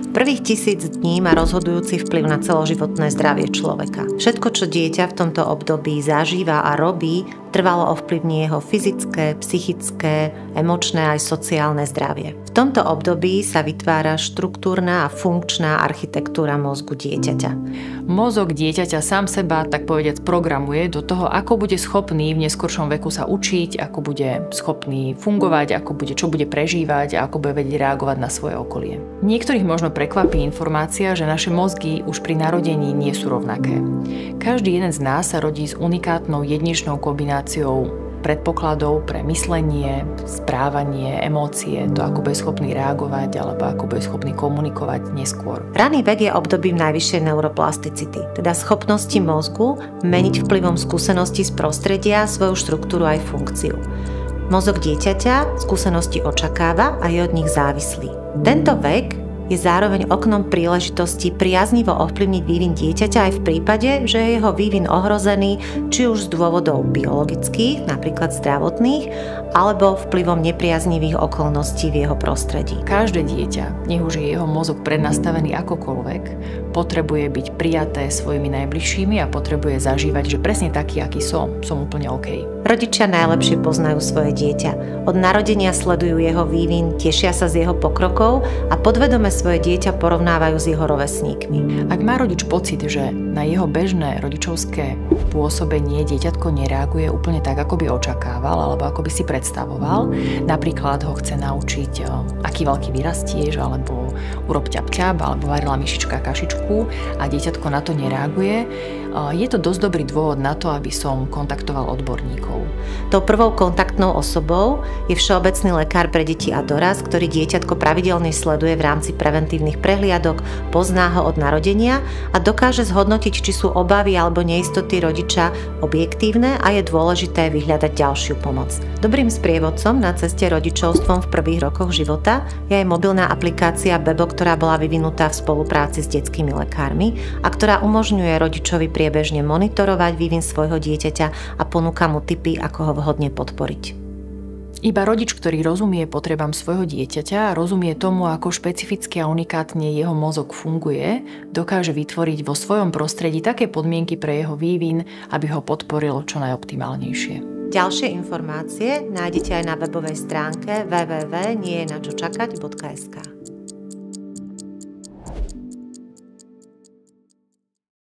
Prvých 1000 dní má rozhodujúci vplyv na celoživotné zdravie človeka. Všetko, čo dieťa v tomto období zažíva a robí, trvalo ovplyvní jeho fyzické, psychické, emočné aj sociálne zdravie. V tomto období sa vytvára štruktúrna a funkčná architektúra mozgu dieťaťa. Mozog dieťaťa sám seba, tak povediac, programuje do toho, ako bude schopný v neskoršom veku sa učiť, ako bude schopný fungovať, čo bude prežívať a ako bude vedieť reagovať na svoje okolie. Niektorých možno prekvapí informácia, že naše mozgy už pri narodení nie sú rovnaké. Každý jeden z nás sa rodí s unikátnou jedinečnou kombináciou predpokladov pre myslenie, správanie, emócie, to ako bude schopný reagovať alebo ako bude schopný komunikovať neskôr. Raný vek je obdobím najvyššej neuroplasticity, teda schopnosti mozgu meniť vplyvom skúseností z prostredia svoju štruktúru aj funkciu. Mozog dieťaťa skúsenosti očakáva a je od nich závislý. Tento vek je zároveň oknom príležitosti priaznivo ovplyvniť vývin dieťaťa aj v prípade, že je jeho vývin ohrozený či už z dôvodov biologických, napríklad zdravotných, alebo vplyvom nepriaznivých okolností v jeho prostredí. Každé dieťa, nech už je jeho mozog prednastavený akokoľvek, potrebuje byť prijaté svojimi najbližšími a potrebuje zažívať, že presne taký, aký som úplne OK. Rodičia najlepšie poznajú svoje dieťa. Od narodenia sledujú jeho vývin, tešia sa z jeho pokrokov a podvedome svoje dieťa porovnávajú s jeho rovesníkmi. Ak má rodič pocit, že na jeho bežné rodičovské pôsobenie dieťatko nereaguje úplne tak, ako by očakával alebo ako by si predstavoval, napríklad ho chce naučiť, aký veľký vyrastieš, alebo urob ťap, alebo varila myšička kašičku a dieťatko na to nereaguje, je to dosť dobrý dôvod na to, aby som kontaktoval odborníkov. Tou prvou kontaktnou osobou je všeobecný lekár pre deti a dorast, ktorý dieťatko pravidelne sleduje v rámci preventívnych prehliadok, pozná ho od narodenia a dokáže zhodnotiť, či sú obavy alebo neistoty rodiča objektívne a je dôležité vyhľadať ďalšiu pomoc. Dobrým sprievodcom na ceste rodičovstvom v prvých rokoch života je aj mobilná aplikácia Bebo, ktorá bola vyvinutá v spolupráci s detskými lekármi a ktorá umožňuje rodičovi priebežne monitorovať vývin svojho dieťaťa a ponúka mu tipy, ako ho vhodne podporiť. Iba rodič, ktorý rozumie potrebám svojho dieťaťa a rozumie tomu, ako špecificky a unikátne jeho mozog funguje, dokáže vytvoriť vo svojom prostredí také podmienky pre jeho vývin, aby ho podporilo čo najoptimálnejšie. Ďalšie informácie nájdete aj na webovej stránke www.niejenačočakať.sk.